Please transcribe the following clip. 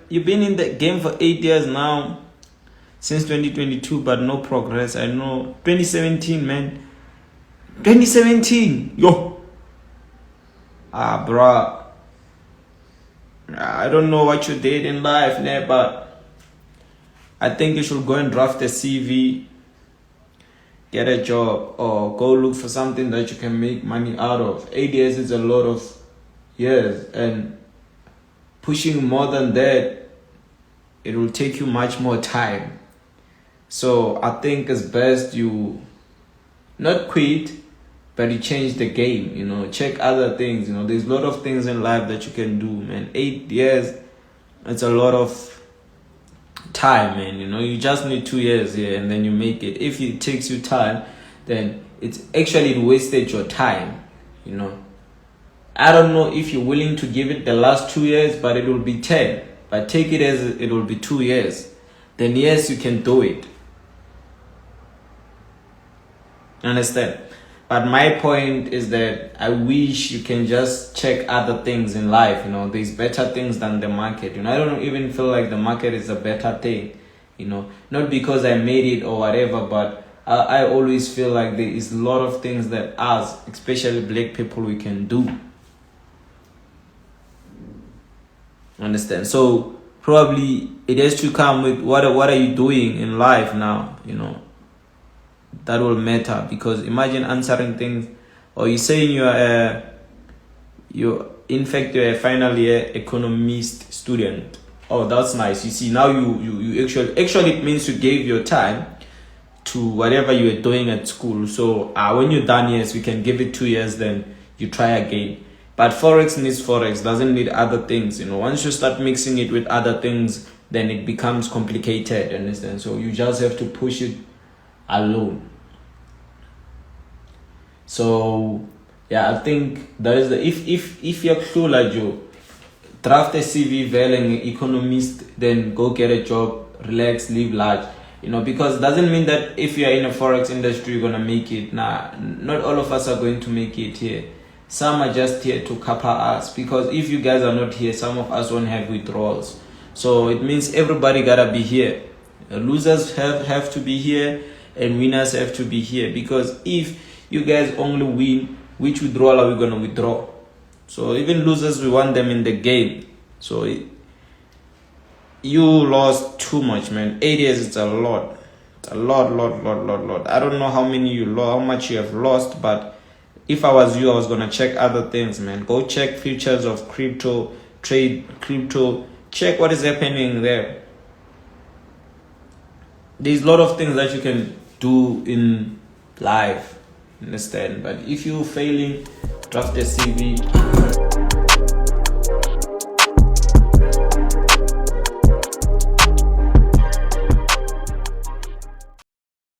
You've been in the game for 8 years now, since 2022, but no progress. I know 2017, man. 2017, yo. Bruh. I don't know what you did in life, nah, but I think you should go and draft a CV, get a job, or go look for something that you can make money out of. 8 years is a lot of years, and pushing more than that, it will take you much more time. So I think it's best you not quit, but you change the game, check other things. There's a lot of things in life that you can do, man. 8 years, it's a lot of time, man. You just need 2 years here and then you make it. If it takes you time, then it wasted your time. I don't know if you're willing to give it the last 2 years, but it will be 10. But take it as it will be 2 years. Then yes, you can do it. Understand? But my point is that I wish you can just check other things in life. There's better things than the market. I don't even feel like the market is a better thing. Not because I made it or whatever, but I always feel like there is a lot of things that us, especially black people, we can do. Understand? So probably it has to come with what are you doing in life now, that will matter. Because imagine answering things, or you saying you're a final year economist student. Oh, that's nice. You see, now you actually it means you gave your time to whatever you were doing at school. So when you're done, yes, we can give it 2 years, then you try again. But Forex needs Forex, doesn't need other things. Once you start mixing it with other things, then it becomes complicated, understand? So you just have to push it alone. So yeah, I think that is if you're cool like you, draft a CV, an economist, then go get a job, relax, live large. Because it doesn't mean that if you're in a Forex industry, you're gonna make it. Nah, not all of us are going to make it here. Some are just here to cover us, because if you guys are not here, some of us won't have withdrawals. So it means everybody gotta be here. Losers have to be here, and winners have to be here. Because if you guys only win, which withdrawal are we gonna withdraw? So even losers, we want them in the game. So you lost too much, man. 8 years, it's a lot. It's a lot. I don't know how much you have lost, but if I was you, I was gonna check other things, man. Go check futures of crypto, trade crypto, check what is happening there. There's a lot of things that you can do in life, understand? But if you're failing, draft a CV.